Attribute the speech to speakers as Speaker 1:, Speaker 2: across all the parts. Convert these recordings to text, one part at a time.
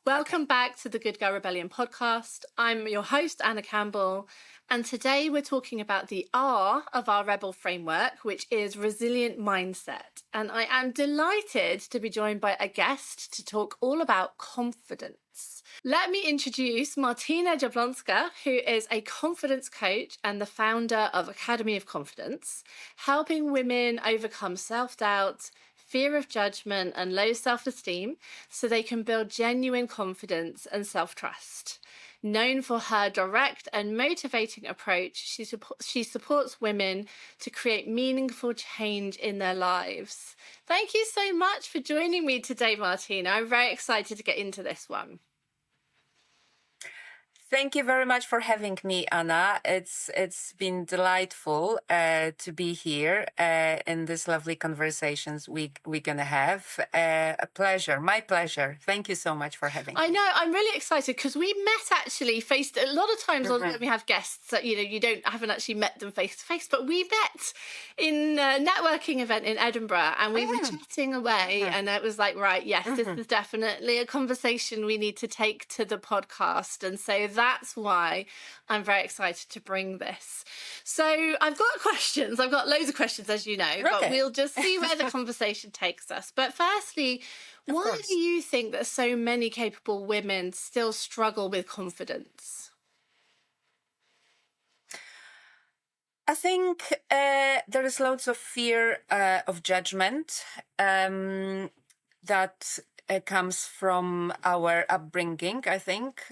Speaker 1: Welcome back to the Good Girl Rebellion podcast. I'm your host, Anna Campbell, and today we're talking about the R of our Rebel framework, which is resilient mindset. And I am delighted to be joined by a guest to talk all about confidence. Let me introduce Martyna Jablonska, who is a confidence coach and the founder of Academy of Confidence, helping women overcome self-doubt, fear of judgment, and low self-esteem so they can build genuine confidence and self-trust. Known for her direct and motivating approach, she supports women to create meaningful change in their lives. Thank you so much for joining me today, Martyna. I'm very excited to get into this one.
Speaker 2: Thank you very much for having me, Anna. It's been delightful to be here in these lovely conversations we're gonna have. A pleasure, my pleasure. Thank you so much for having me.
Speaker 1: I know, I'm really excited because we met actually faced a lot of times when we have guests that you haven't actually met them face to face, but we met in a networking event in Edinburgh and we were chatting away, and it was like, right, yes, this is definitely a conversation we need to take to the podcast, and so that's why I'm very excited to bring this. So I've got questions. I've got loads of questions, as you know, but we'll just see where the conversation takes us. But firstly, why do you think that so many capable women still struggle with confidence?
Speaker 2: I think there is loads of fear of judgment that comes from our upbringing. I think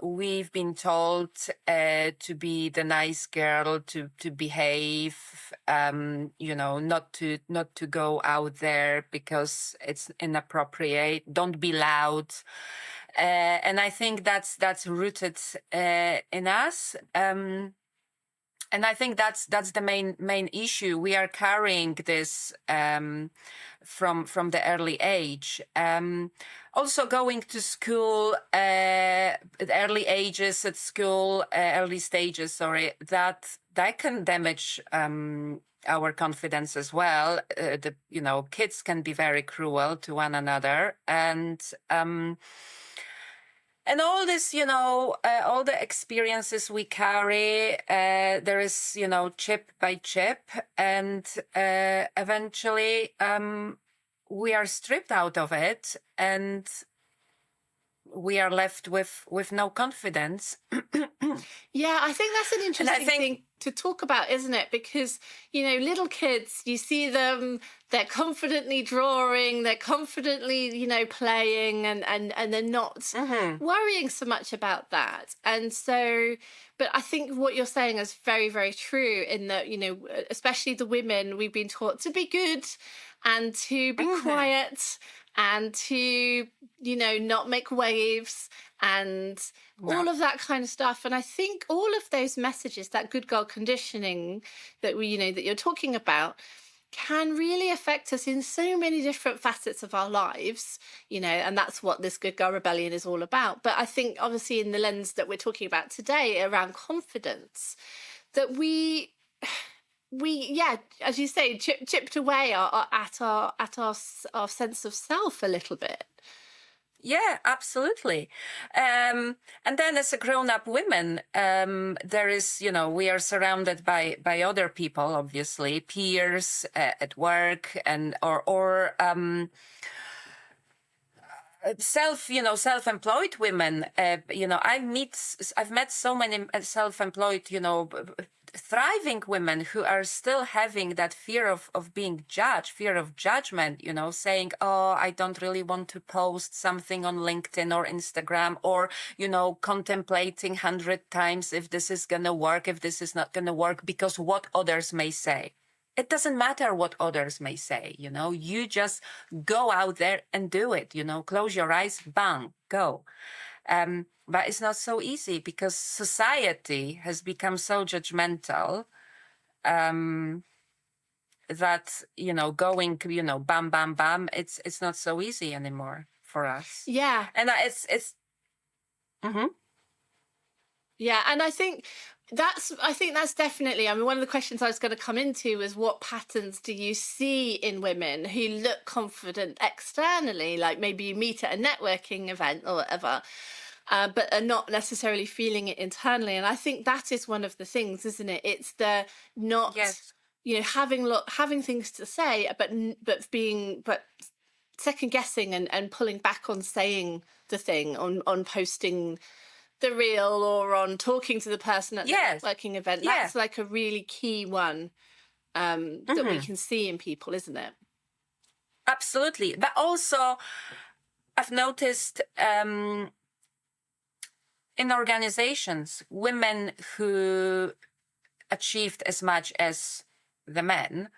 Speaker 2: we've been told to be the nice girl, to behave, not to go out there because it's inappropriate. Don't be loud, and I think that's rooted in us. And I think that's the main issue. We are carrying this from the early age. Also going to school at early ages at school, early stages, that can damage our confidence as well. Kids can be very cruel to one another, and all this, all the experiences we carry, there is, chip by chip, and eventually we are stripped out of it, and we are left with no confidence.
Speaker 1: Yeah, I think that's an interesting thing to talk about, isn't it? Because, little kids, you see them, they're confidently drawing, they're confidently, playing, and they're not worrying so much about that. And so, but I think what you're saying is very, very true in that, especially the women, we've been taught to be good and to be quiet and to, not make waves and all of that kind of stuff. And I think all of those messages, that good girl conditioning that that you're talking about, can really affect us in so many different facets of our lives, and that's what this Good Girl Rebellion is all about. But I think obviously in the lens that we're talking about today around confidence, that we, as you say, chipped away at our sense of self a little bit.
Speaker 2: Yeah, absolutely. And then as a grown-up women, there is, we are surrounded by other people, obviously, peers at work, and or self-employed women. I've met so many self-employed, thriving women who are still having that fear of being judged, fear of judgment, saying, oh, I don't really want to post something on LinkedIn or Instagram, or, contemplating 100 times if this is going to work, if this is not going to work, because what others may say. It doesn't matter what others may say, you just go out there and do it, close your eyes, bang, go. But it's not so easy because society has become so judgmental that, going, bam, bam, bam, it's not so easy anymore for us.
Speaker 1: Yeah.
Speaker 2: And it's
Speaker 1: Yeah, and I think I think that's definitely, I mean, one of the questions I was going to come into was what patterns do you see in women who look confident externally, like maybe you meet at a networking event or whatever, but are not necessarily feeling it internally. And I think that is one of the things, isn't it? It's the not,
Speaker 2: Yes.
Speaker 1: having things to say, but second guessing and pulling back on saying the thing, on posting the reel or on talking to the person at the networking event. That's like a really key one that we can see in people, isn't it?
Speaker 2: Absolutely. But also, I've noticed in organizations, women who achieved as much as the men,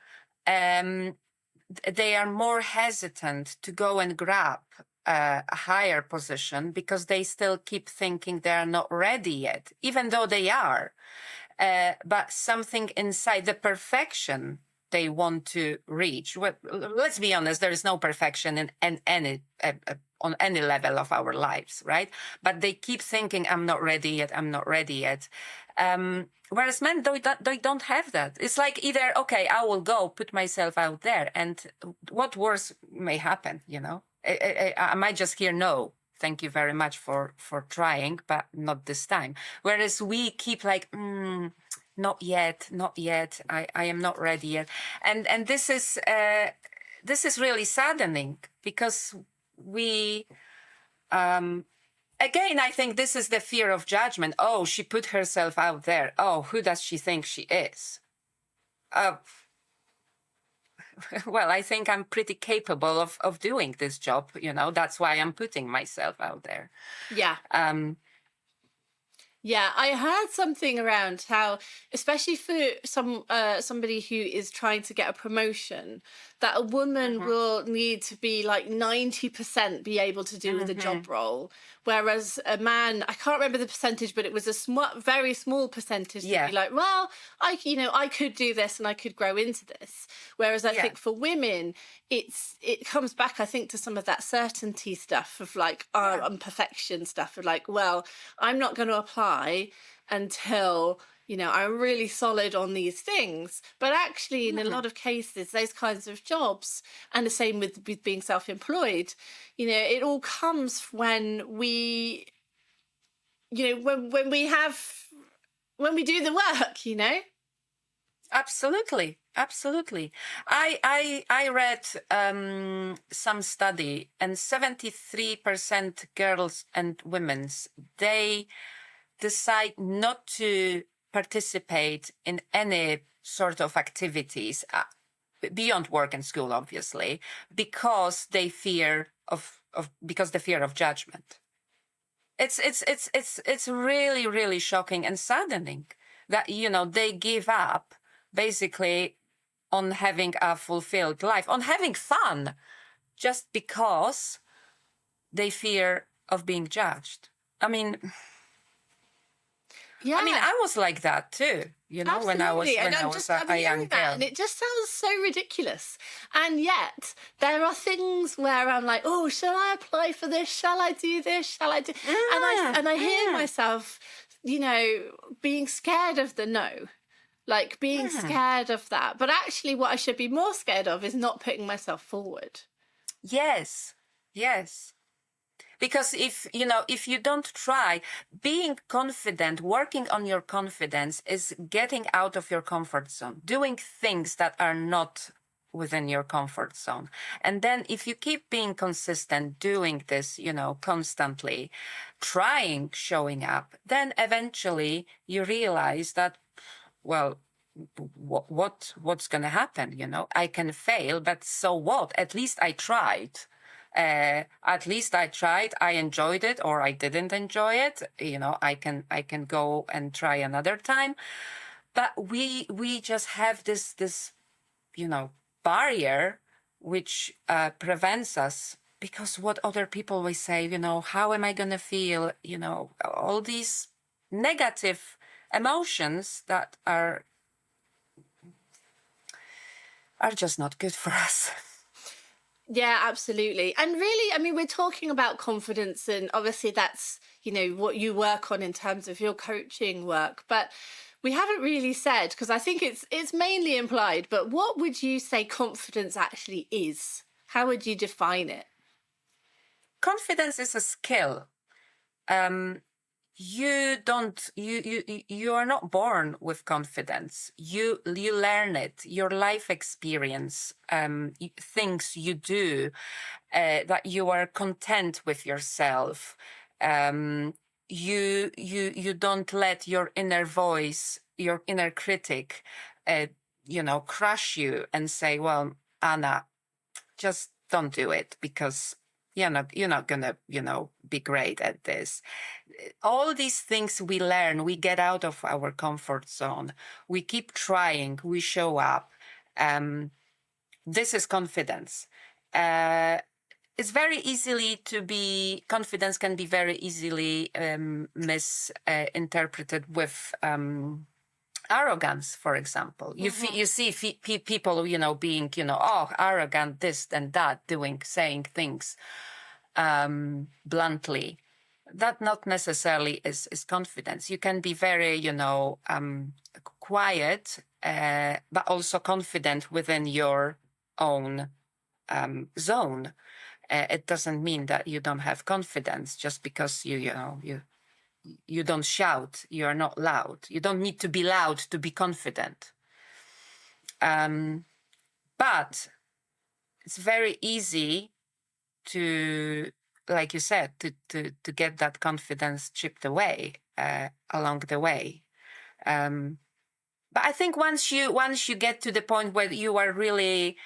Speaker 2: they are more hesitant to go and grab a higher position because they still keep thinking they are not ready yet, even though they are. But something inside the perfection they want to reach. Well, let's be honest, there is no perfection in any on any level of our lives, right? But they keep thinking, I'm not ready yet, I'm not ready yet. Whereas men, they don't have that. It's like either, okay, I will go put myself out there, and what worse may happen, I might just hear no, thank you very much for trying, but not this time. Whereas we keep like, not yet, I am not ready yet. And this is really saddening, because we, again, I think this is the fear of judgment. Oh, she put herself out there. Oh, who does she think she is? Well, I think I'm pretty capable of doing this job. That's why I'm putting myself out there.
Speaker 1: Yeah. Yeah, I heard something around how, especially for somebody who is trying to get a promotion, that a woman will need to be like 90% be able to do with a job role, whereas a man, I can't remember the percentage, but it was a very small percentage to be like, well, I could do this and I could grow into this. Whereas I think for women, it comes back, I think, to some of that certainty stuff of like, imperfection stuff of like, well, I'm not going to apply until I'm really solid on these things. But actually, in a lot of cases, those kinds of jobs, and the same with being self-employed, it all comes when we, when we do the work,
Speaker 2: Absolutely. I read some study, and 73% girls and women, they decide not to participate in any sort of activities beyond work and school, obviously, because they fear because the fear of judgment. It's really, really shocking and saddening that they give up basically on having a fulfilled life, on having fun, just because they fear of being judged. I mean, I was like that too,
Speaker 1: Absolutely.
Speaker 2: when I was a young girl.
Speaker 1: And it just sounds so ridiculous. And yet there are things where I'm like, oh, shall I apply for this? Shall I do this? Shall I do? And I hear myself, being scared of the no, like being scared of that. But actually what I should be more scared of is not putting myself forward.
Speaker 2: Yes. Because if you don't try, being confident, working on your confidence is getting out of your comfort zone, doing things that are not within your comfort zone. And then if you keep being consistent, doing this, constantly, trying, showing up, then eventually you realize that, well, what's going to happen? I can fail, but so what? At least I tried. I enjoyed it, or I didn't enjoy it. I can go and try another time. But we just have this barrier which prevents us, because what other people will say, how am I gonna feel, all these negative emotions that are just not good for us.
Speaker 1: Yeah, absolutely. And really, I mean, we're talking about confidence, and obviously that's, what you work on in terms of your coaching work. But we haven't really said, because I think it's mainly implied, but what would you say confidence actually is? How would you define it?
Speaker 2: Confidence is a skill. You don't you are not born with confidence. You learn it. Your life experience, things you do, that you are content with yourself. You don't let your inner voice, your inner critic, crush you and say, well, Anna, just don't do it, because you're not gonna be great at this. All these things we learn, we get out of our comfort zone, we keep trying, we show up. This is confidence. It's very easily to be confidence can be very easily misinterpreted with arrogance, for example. You see people, being, arrogant, this and that, saying things bluntly. That not necessarily is confidence. You can be very, quiet, but also confident within your own zone. It doesn't mean that you don't have confidence just because you don't shout, you are not loud. You don't need to be loud to be confident. But it's very easy to, like you said, to get that confidence chipped away along the way. But I think once you get to the point where you are really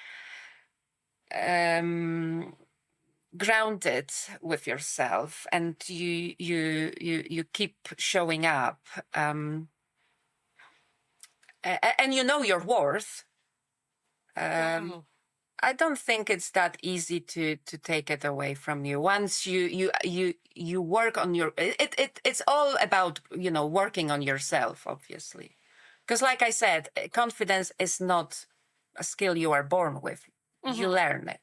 Speaker 2: grounded with yourself, and you keep showing up, and you know your worth.
Speaker 1: Wow.
Speaker 2: I don't think it's that easy to take it away from you. Once you work on your it's all about working on yourself, obviously, because like I said, confidence is not a skill you are born with. You learn it.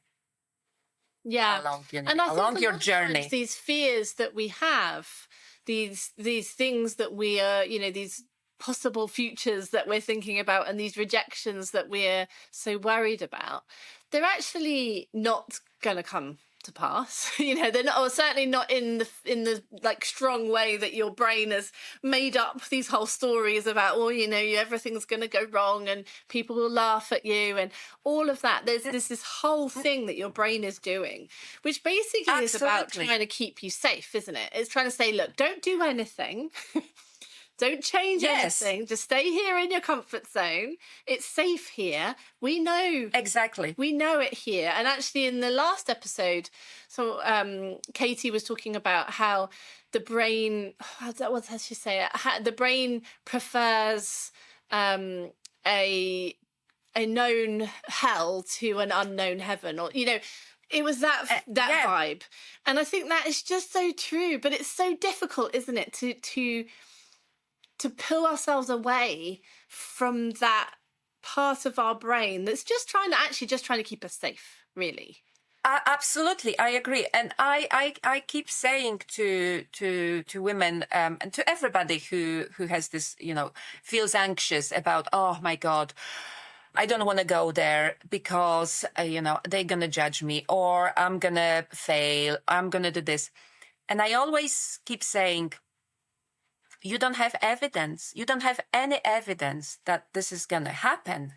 Speaker 1: Yeah. And I
Speaker 2: along
Speaker 1: think
Speaker 2: your journey.
Speaker 1: these fears that we have, these things that we are, these possible futures that we're thinking about, and these rejections that we're so worried about, they're actually not going to come to pass. They're not, or certainly not in the like strong way that your brain has made up these whole stories about, everything's going to go wrong and people will laugh at you and all of that. There's this whole thing that your brain is doing, which basically is about trying to keep you safe, isn't it? It's trying to say, look, don't do anything. Don't change anything. Just stay here in your comfort zone. It's safe here. We know.
Speaker 2: Exactly.
Speaker 1: We know it here. And actually in the last episode, so Katie was talking about how the brain, what does she say? The brain prefers a known hell to an unknown heaven, or, it was that vibe. And I think that is just so true, but it's so difficult, isn't it, to pull ourselves away from that part of our brain that's just trying to keep us safe, really.
Speaker 2: Absolutely, I agree, and I keep saying to women, and to everybody who has this, feels anxious about, oh my God, I don't want to go there because they're gonna judge me, or I'm gonna fail, I'm gonna do this, and I always keep saying, you don't have evidence. You don't have any evidence that this is going to happen.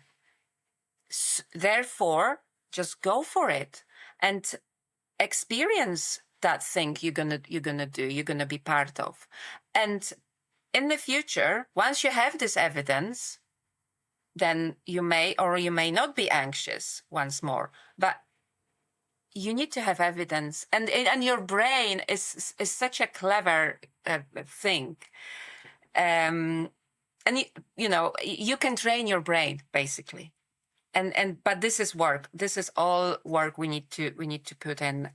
Speaker 2: Therefore, just go for it and experience that thing you're gonna do. You're gonna be part of, and in the future, once you have this evidence, then you may or you may not be anxious once more. But you need to have evidence, and your brain is such a clever thing, and you can train your brain basically, and but this is work. This is all work we need to put in.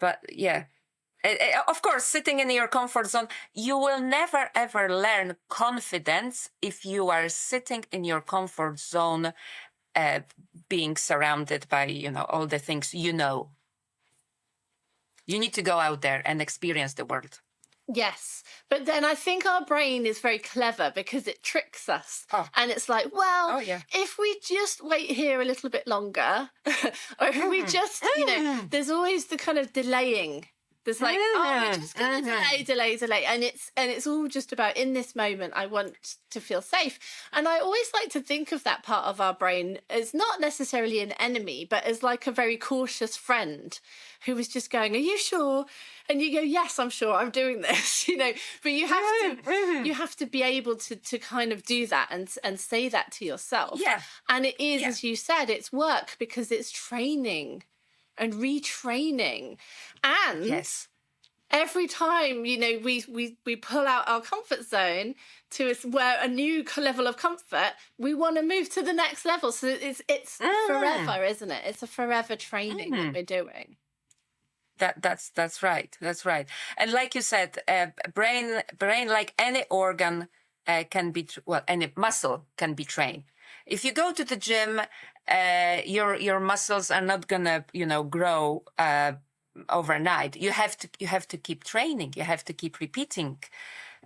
Speaker 2: But yeah, of course, sitting in your comfort zone, you will never ever learn confidence if you are sitting in your comfort zone being surrounded by, all the things You need to go out there and experience the world.
Speaker 1: Yes. But then I think our brain is very clever because it tricks us.
Speaker 2: Oh.
Speaker 1: And it's like, well, if we just wait here a little bit longer, or if we just, there's always the kind of delaying. There's like, we're just going to delay. And it's all just about, in this moment, I want to feel safe. And I always like to think of that part of our brain as not necessarily an enemy, but as like a very cautious friend who was just going, are you sure? And you go, yes, I'm sure, I'm doing this, but you have to be able to kind of do that and say that to yourself.
Speaker 2: Yeah.
Speaker 1: And it is, as you said, it's work because it's training and retraining. And every time, we pull out our comfort zone to where a new level of comfort, we want to move to the next level. So it's forever, isn't it? It's a forever training that we're doing.
Speaker 2: That's right. That's right. And like you said, brain, like any organ, can be any muscle can be trained. If you go to the gym, your muscles are not gonna grow overnight. You have to keep training. You have to keep repeating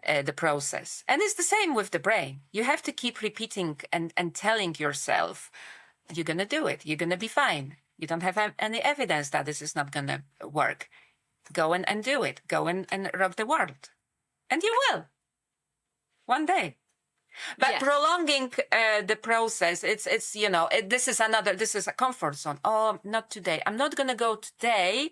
Speaker 2: the process. And it's the same with the brain. You have to keep repeating and telling yourself, you're gonna do it. You're gonna be fine. You don't have any evidence that this is not going to work. Go and do it. Go and rock the world. And you will. One day. But prolonging the process, this is a comfort zone. Oh, not today. I'm not going to go today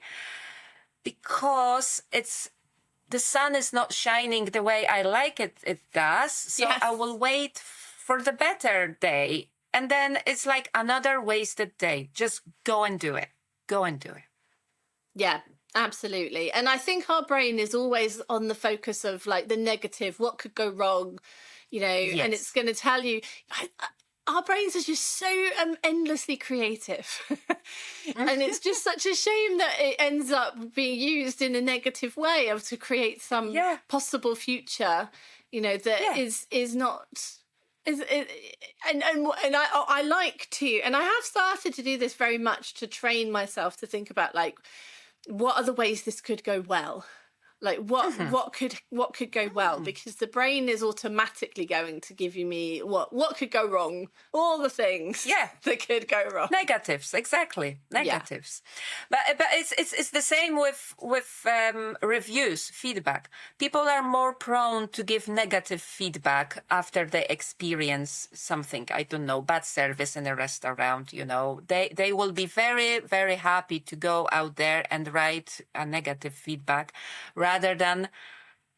Speaker 2: because the sun is not shining the way I like it does. So I will wait for the better day. And then it's like another wasted day. Just go and do it. Go and do it. Yeah,
Speaker 1: absolutely. And I think our brain is always on the focus of like the negative, what could go wrong, and it's going to tell you. Our brains are just so endlessly creative. And it's just such a shame that it ends up being used in a negative way to create some possible future, that is not... And I like to, and I have started to do this very much to train myself to think about like, what are the ways this could go well? Like what could go well? Because the brain is automatically going to give me what could go wrong, all the things that could go wrong.
Speaker 2: Negatives, exactly. Negatives. But it's the same with reviews, feedback. People are more prone to give negative feedback after they experience something, I don't know, bad service in a restaurant, They will be very, very happy to go out there and write a negative feedback rather than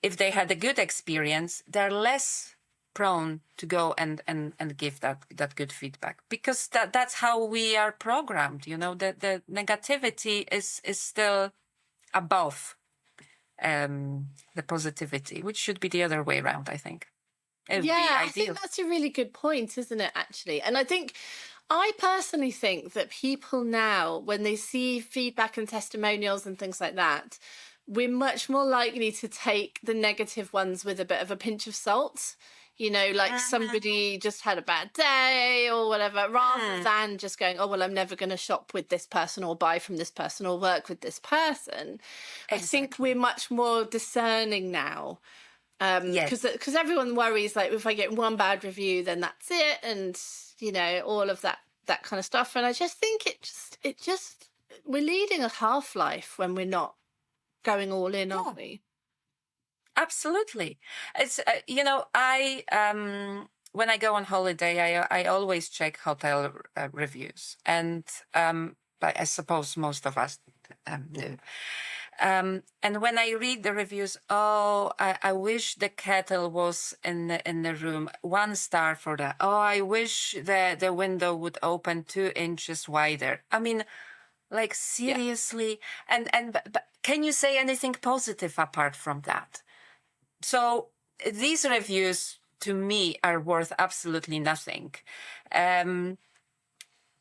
Speaker 2: if they had a good experience. They're less prone to go and give that good feedback because that's how we are programmed. The negativity is still above the positivity, which should be the other way around, I think.
Speaker 1: I think that's a really good point, isn't it, actually? And I personally think that people now, when they see feedback and testimonials and things like that, we're much more likely to take the negative ones with a bit of a pinch of salt, like somebody just had a bad day or whatever, rather than just going, oh, well, I'm never going to shop with this person or buy from this person or work with this person. Exactly. I think we're much more discerning now. Because everyone worries, like, if I get one bad review, then that's it. And, all of that kind of stuff. And I just think it just we're leading a half-life when we're not going all in, aren't we?
Speaker 2: Absolutely. It's I when I go on holiday, I always check hotel reviews, and but I suppose most of us do. And when I read the reviews, I wish the kettle was in the room. 1 star for that. Oh, I wish the window would open 2 inches wider. I mean, like, seriously. But can you say anything positive apart from that? So these reviews to me are worth absolutely nothing.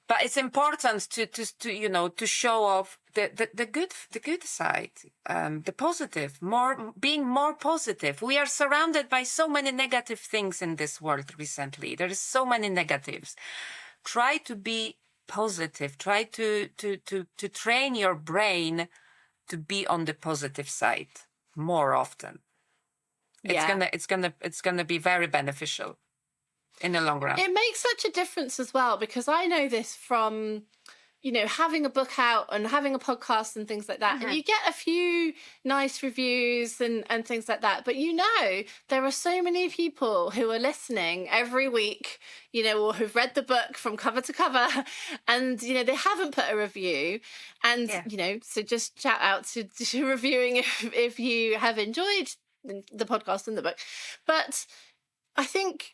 Speaker 2: But it's important to show off the good side, the positive, being more positive. We are surrounded by so many negative things in this world recently. There is so many negatives. try to be positive. Try to train your brain to be on the positive side more often.
Speaker 1: Yeah.
Speaker 2: It's gonna be very beneficial in the long run.
Speaker 1: It makes such a difference as well, because I know this from, having a book out and having a podcast and things like that. And you get a few nice reviews and things like that. But there are so many people who are listening every week, or who've read the book from cover to cover and, they haven't put a review. And, so just shout out to reviewing if you have enjoyed the podcast and the book. But I think,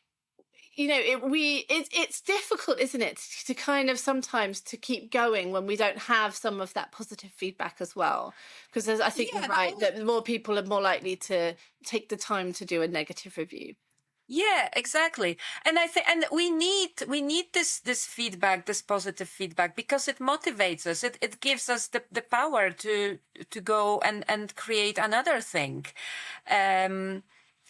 Speaker 1: it's difficult, isn't it, to kind of sometimes to keep going when we don't have some of that positive feedback as well, because I think you're right that more people are more likely to take the time to do a negative review.
Speaker 2: Yeah, exactly. And I think, and we need this feedback, this positive feedback, because it motivates us. It gives us the power to go and create another thing.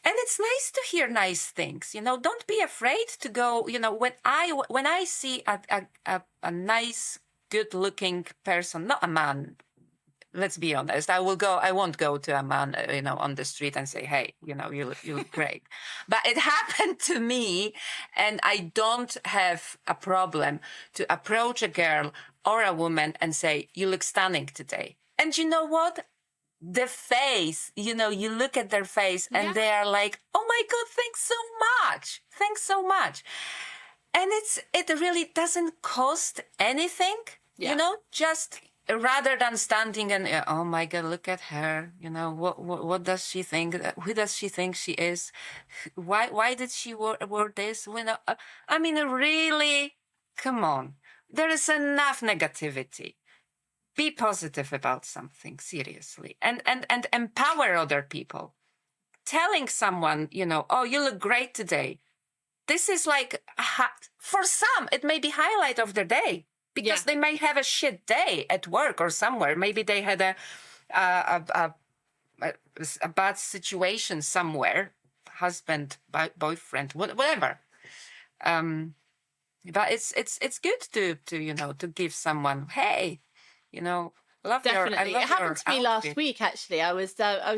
Speaker 2: And it's nice to hear nice things, don't be afraid to go, when I see a nice, good looking person, not a man, let's be honest, I won't go to a man, on the street and say, hey, you look great. But it happened to me, and I don't have a problem to approach a girl or a woman and say, you look stunning today. And you know what? The face, you look at their face and they are like, oh my God, thanks so much. Thanks so much. And it really doesn't cost anything, just rather than standing and, oh my God, look at her. What does she think? Who does she think she is? Why did she wear this? I mean, really, come on. There is enough negativity. Be positive about something, seriously, and empower other people. Telling someone, oh, you look great today. This is like, for some, it may be highlight of their day, because they may have a shit day at work or somewhere. Maybe they had a bad situation somewhere, husband, boyfriend, whatever. But it's good to give someone, hey, love
Speaker 1: Definitely.
Speaker 2: your
Speaker 1: It happened to me last
Speaker 2: outfit.
Speaker 1: week, actually. I was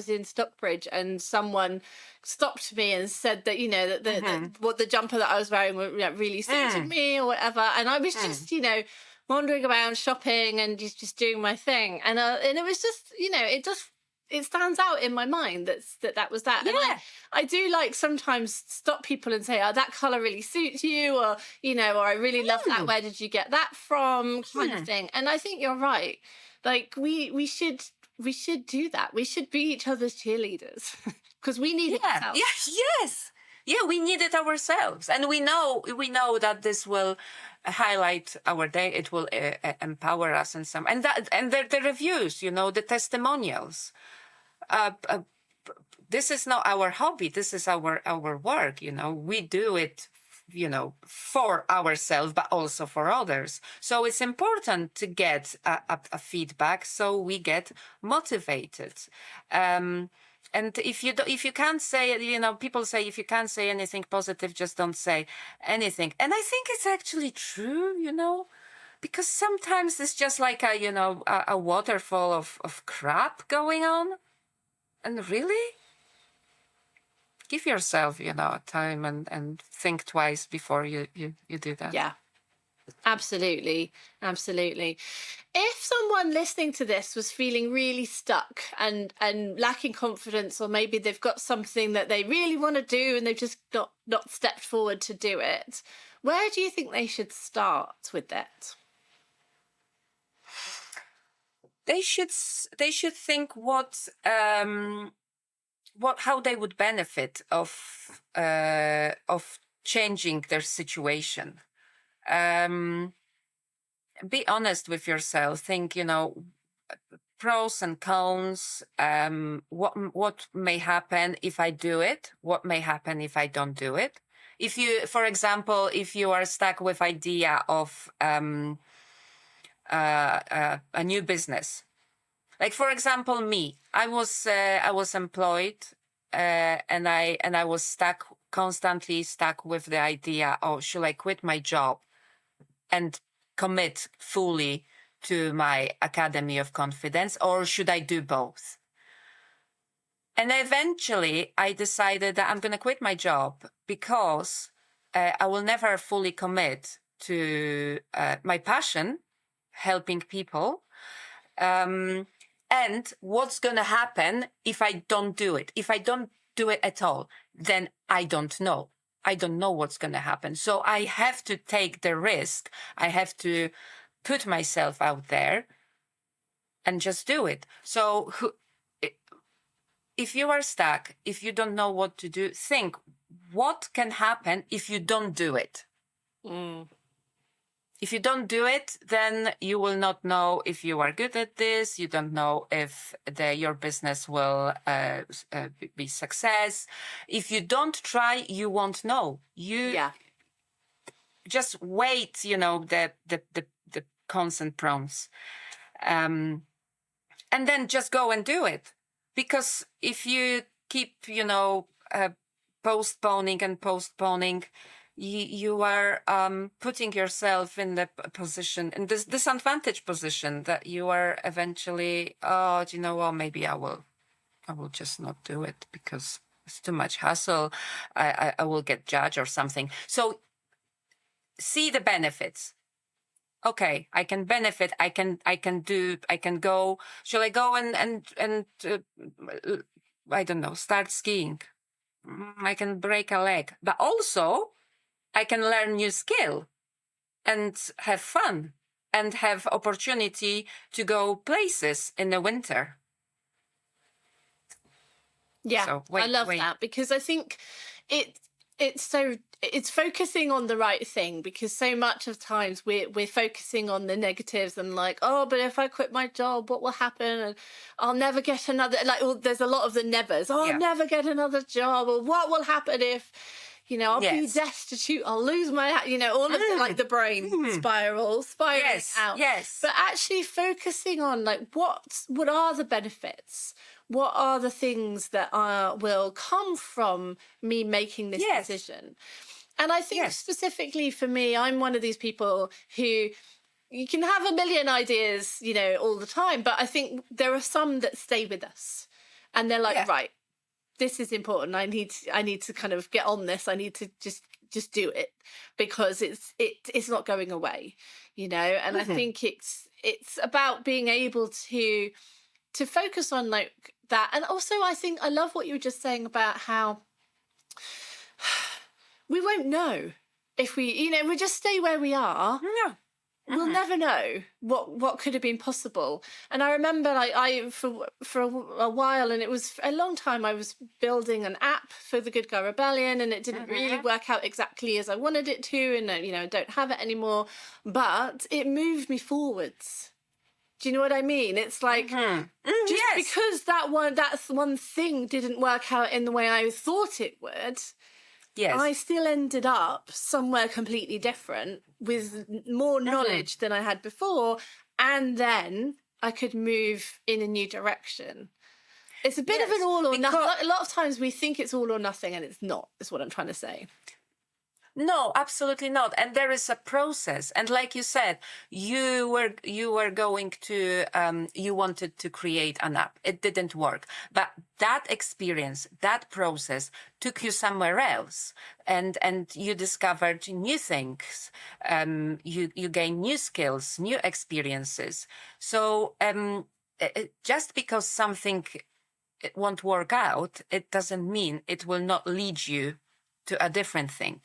Speaker 1: in Stockbridge and someone stopped me and said that, that what the jumper that I was wearing really suited me or whatever. And I was just, wandering around shopping and just doing my thing. And it was just, it stands out in my mind that was that.
Speaker 2: Yeah.
Speaker 1: And I do like sometimes stop people and say, oh, that colour really suits you, or, or I really love that. Where did you get that from? Kind of thing. And I think you're right. Like we should do that. We should be each other's cheerleaders because we need it ourselves.
Speaker 2: Yes. Yeah, we need it ourselves. And we know that this will highlight our day. It will empower us and the reviews, the testimonials. This is not our hobby. This is our work. We do it, for ourselves, but also for others. So it's important to get a feedback, so we get motivated. And if you can't say, people say if you can't say anything positive, just don't say anything. And I think it's actually true, because sometimes it's just like a waterfall of crap going on. And really, give yourself, time and think twice before you do that.
Speaker 1: Yeah, absolutely. Absolutely. If someone listening to this was feeling really stuck and lacking confidence, or maybe they've got something that they really want to do and they've just not stepped forward to do it, where do you think they should start with that?
Speaker 2: They should think how they would benefit of changing their situation. Be honest with yourself. Think, pros and cons. What may happen if I do it? What may happen if I don't do it? If you, for example, if you are stuck with idea of a new business. Like, for example, me, I was employed, and I was constantly stuck with the idea, oh, should I quit my job and commit fully to my Academy of Confidence, or should I do both? And eventually I decided that I'm going to quit my job because I will never fully commit to my passion, helping people. And what's going to happen if I don't do it? If I don't do it at all, then I don't know. I don't know what's going to happen. So I have to take the risk. I have to put myself out there and just do it. So if you are stuck, if you don't know what to do, think what can happen if you don't do it. If you don't do it, then you will not know if you are good at this. You don't know if your business will be success. If you don't try, you won't know. Just wait, the constant prompts. And then just go and do it. Because if you keep, postponing, you are putting yourself in the position, in this disadvantaged position, that you are eventually, maybe I will just not do it because it's too much hassle. I will get judged or something. So see the benefits. Okay, I can benefit. I can go. Shall I go and I don't know, start skiing? I can break a leg, but also I can learn new skill and have fun and have opportunity to go places in the winter.
Speaker 1: Yeah, so I love that, because I think it's focusing on the right thing, because so much of times we're focusing on the negatives and like, oh, but if I quit my job, what will happen? And I'll never get another, there's a lot of the nevers. I'll never get another job. Or what will happen if, I'll be destitute, I'll lose my, all of the, the brain spiraling out.
Speaker 2: Yes.
Speaker 1: But actually focusing on what are the benefits? What are the things that will come from me making this decision? And I think specifically for me, I'm one of these people who, you can have a million ideas, all the time, but I think there are some that stay with us, and they're like, right, this is important. I need to kind of get on this. I need to just do it, because it's not going away, And I think it's about being able to focus on that. And also I think I love what you were just saying about how we won't know if we just stay where we are.
Speaker 2: No.
Speaker 1: We'll never know what could have been possible. And I remember I for a while, and it was a long time, I was building an app for the Good Guy Rebellion, and it didn't really work out exactly as I wanted it to, and I don't have it anymore, but it moved me forwards. Do you know what I mean? It's like, because that one thing didn't work out in the way I thought it would, I still ended up somewhere completely different with more knowledge than I had before, and then I could move in a new direction. It's a bit of an all or nothing. A lot of times we think it's all or nothing, and it's not, is what I'm trying to say.
Speaker 2: No, absolutely not. And there is a process. And like you said, you were going to, you wanted to create an app. It didn't work. But that experience, that process took you somewhere else. And you discovered new things. You gained new skills, new experiences. So just because something it won't work out, it doesn't mean it will not lead you to a different thing.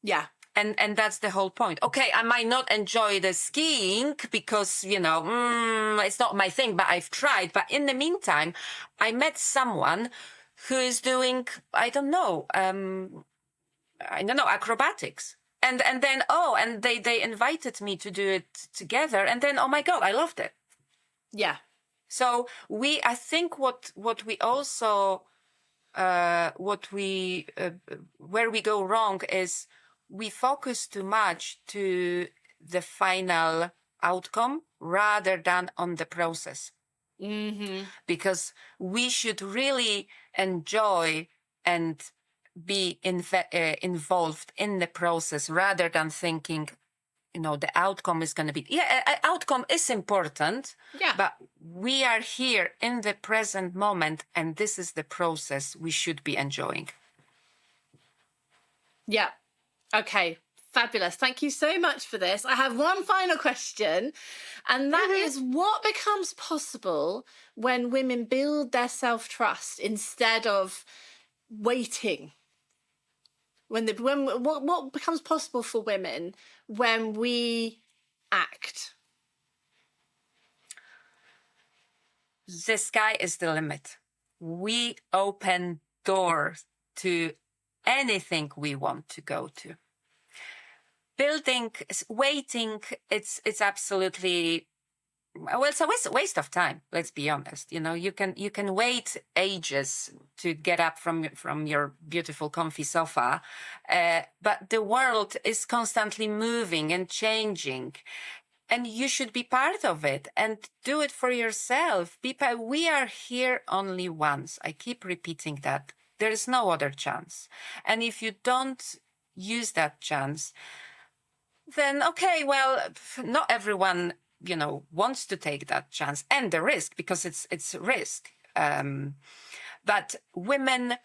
Speaker 1: Yeah.
Speaker 2: And that's the whole point. Okay, I might not enjoy the skiing because, it's not my thing, but I've tried. But in the meantime, I met someone who is doing, acrobatics. And then, and they invited me to do it together. And then, oh my God, I loved it.
Speaker 1: Yeah.
Speaker 2: So I think what we also, where we go wrong is, we focus too much to the final outcome rather than on the process. Because we should really enjoy and be involved in the process rather than thinking, the outcome is going to be. Yeah, outcome is important.
Speaker 1: Yeah.
Speaker 2: But we are here in the present moment, and this is the process we should be enjoying.
Speaker 1: Yeah. Okay. Fabulous. Thank you so much for this. I have one final question, and that is, what becomes possible when women build their self-trust instead of waiting? What becomes possible for women when we act?
Speaker 2: The sky is the limit. We open doors to anything we want to go to. Waiting, it's absolutely, well, it's a waste of time. Let's be honest. You can wait ages to get up from your beautiful, comfy sofa, but the world is constantly moving and changing, and you should be part of it and do it for yourself. People, we are here only once. I keep repeating that. There is no other chance, and if you don't use that chance, then okay, well, not everyone wants to take that chance and the risk, because it's risk. But women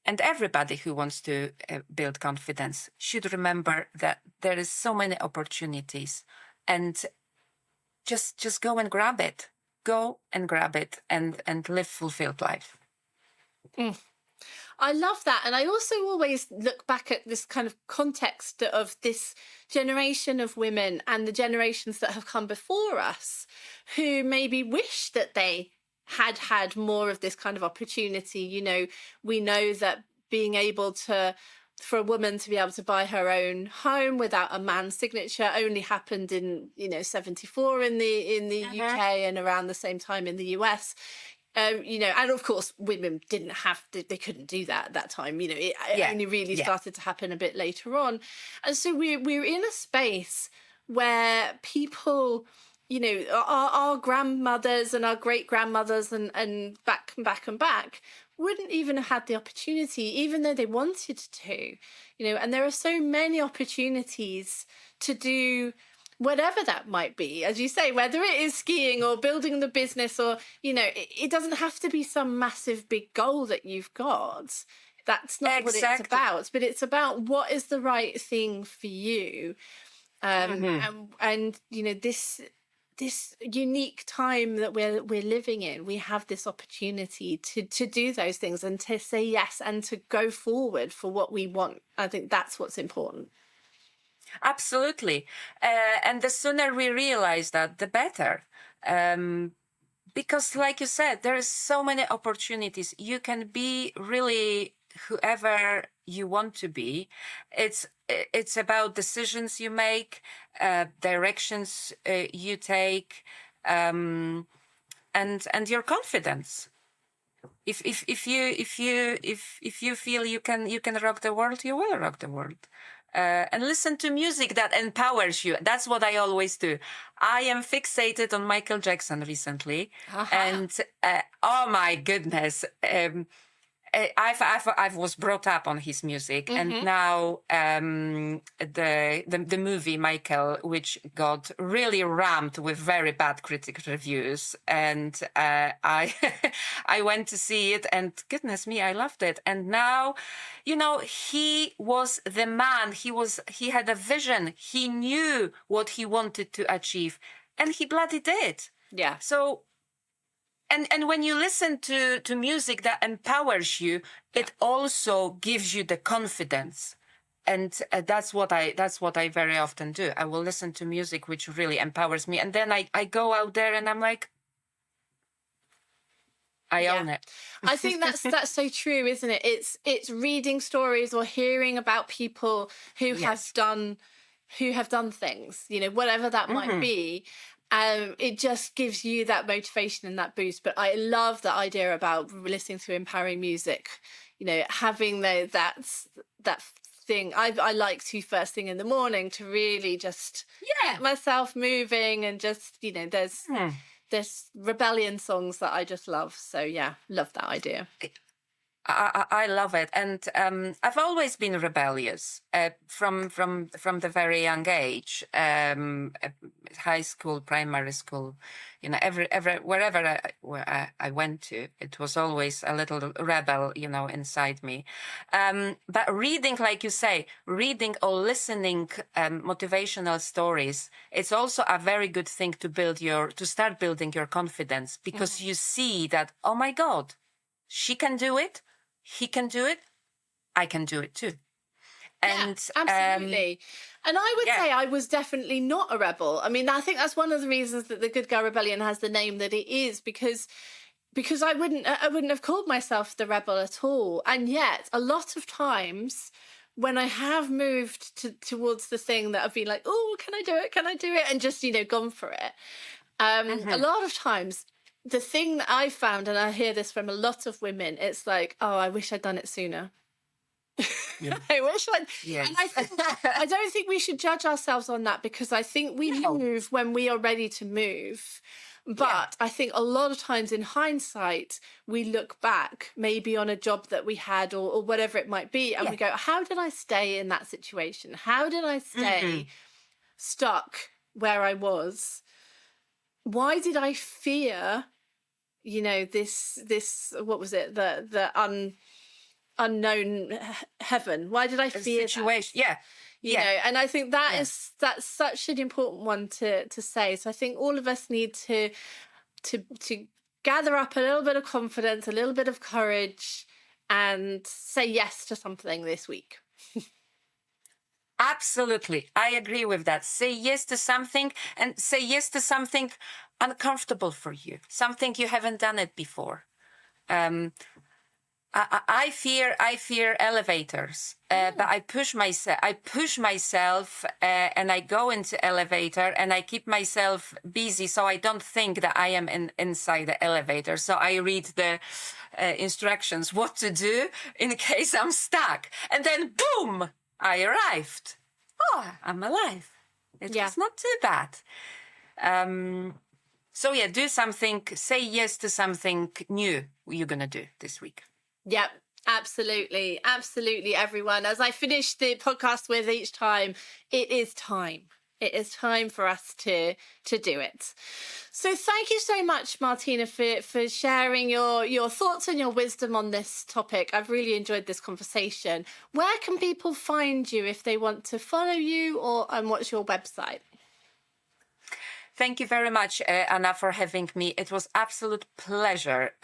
Speaker 2: and everybody who wants to build confidence should remember that there is so many opportunities, and just go and grab it. Go and grab it and live fulfilled life.
Speaker 1: I love that. And I also always look back at this kind of context of this generation of women and the generations that have come before us, who maybe wish that they had more of this kind of opportunity. We know that being able for a woman to be able to buy her own home without a man's signature only happened in 74 in the UK, and around the same time in the US. And of course, women they couldn't do that at that time. It only really started to happen a bit later on. And so we're in a space where people, our grandmothers and our great grandmothers and back wouldn't even have had the opportunity, even though they wanted to, and there are so many opportunities to do whatever that might be, as you say, whether it is skiing or building the business, or, it doesn't have to be some massive big goal that you've got. That's not what it's about, but it's about what is the right thing for you. And this unique time that we're living in, we have this opportunity to do those things and to say yes and to go forward for what we want. I think that's what's important.
Speaker 2: Absolutely. And the sooner we realize that, the better. Because like you said, there is so many opportunities. You can be really whoever you want to be. It's about decisions you make, directions you take, and your confidence. If you feel you can rock the world, you will rock the world. And listen to music that empowers you. That's what I always do. I am fixated on Michael Jackson recently, and oh my goodness, I was brought up on his music, and now the movie Michael, which got really rammed with very bad critic reviews, and I I went to see it, and goodness me, I loved it. And now, he was the man. He had a vision. He knew what he wanted to achieve, and he bloody did.
Speaker 1: Yeah.
Speaker 2: So. And when you listen to music that empowers you, it also gives you the confidence, and that's what I very often do. I will listen to music which really empowers me, and then I go out there and I'm like, I own it.
Speaker 1: I think that's so true, isn't it? It's reading stories or hearing about people who have done things, whatever that might be. It just gives you that motivation and that boost. But I love the idea about listening to empowering music, having that thing. I like to first thing in the morning to really just get myself moving, and just, there's rebellion songs that I just love. So love that idea.
Speaker 2: I love it, and I've always been rebellious from the very young age. High school, primary school, wherever I went to, it was always a little rebel, inside me. But reading, like you say, reading or listening motivational stories, it's also a very good thing to start building your confidence, because you see that, oh my God, she can do it. He can do it. I can do it too. And
Speaker 1: absolutely. And I would say I was definitely not a rebel. I mean, I think that's one of the reasons that the Good Girl Rebellion has the name that it is, because I wouldn't have called myself the rebel at all. And yet, a lot of times when I have moved towards the thing that I've been like, oh, can I do it? Can I do it? And just, gone for it. A lot of times, the thing that I found, and I hear this from a lot of women, it's like, oh, I wish I'd done it sooner. Yeah. I wish I'd. Yes. And I don't think we should judge ourselves on that, because I think we move when we are ready to move. But I think a lot of times in hindsight, we look back maybe on a job that we had or whatever it might be, and we go, how did I stay in that situation? How did I stay stuck where I was? Why did I fear, this, what was it? The unknown heaven. Why did I fear
Speaker 2: situation?
Speaker 1: That? And I think that's such an important one to say. So I think all of us need to gather up a little bit of confidence, a little bit of courage, and say yes to something this week.
Speaker 2: Absolutely. I agree with that. Say yes to something, and say yes to something uncomfortable for you, something you haven't done it before. I fear elevators, but I push myself, and I go into elevator, and I keep myself busy so I don't think that I am inside the elevator. So I read the instructions, what to do in case I'm stuck, and then boom, I arrived. Oh, I'm alive. It was not too bad. So do something, say yes to something new you're going to do this week.
Speaker 1: Yep, absolutely. Absolutely, everyone. As I finish the podcast with each time, it is time. It is time for us to do it. So thank you so much, Martyna, for sharing your thoughts and your wisdom on this topic. I've really enjoyed this conversation. Where can people find you if they want to follow you, and what's your website?
Speaker 2: Thank you very much, Anna, for having me. It was absolute pleasure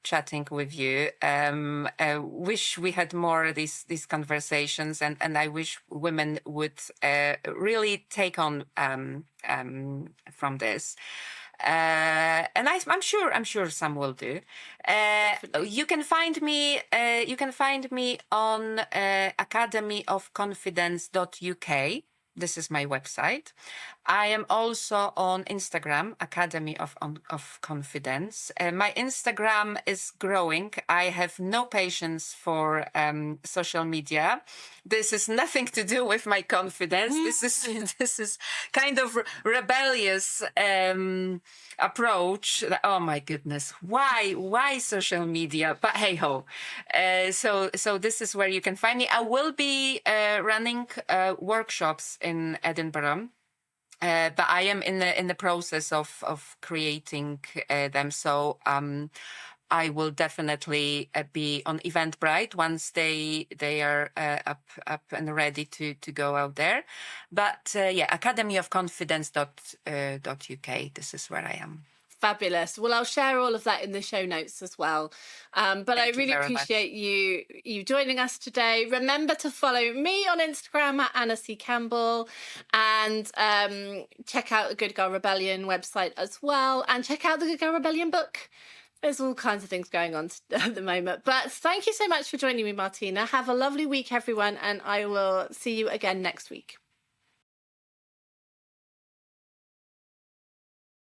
Speaker 2: chatting with you. I wish we had more of these conversations, and I wish women would really take on from this. And I'm sure some will do. You can find me on academyofconfidence.uk. This is my website. I am also on Instagram, Academy of Confidence. My Instagram is growing. I have no patience for social media. This is nothing to do with my confidence. This is kind of rebellious approach. Oh my goodness, why social media? But hey ho. So this is where you can find me. I will be running workshops in Edinburgh. But I am in the process of creating them. So I will definitely be on Eventbrite once they are up and ready to go out there. But academyofconfidence.uk. This is where I am.
Speaker 1: Fabulous. Well, I'll share all of that in the show notes as well. But I really appreciate you joining us today. Remember to follow me on Instagram at Anna C. Campbell, and check out the Good Girl Rebellion website as well, and check out the Good Girl Rebellion book. There's all kinds of things going on at the moment. But thank you so much for joining me, Martyna. Have a lovely week, everyone, and I will see you again next week.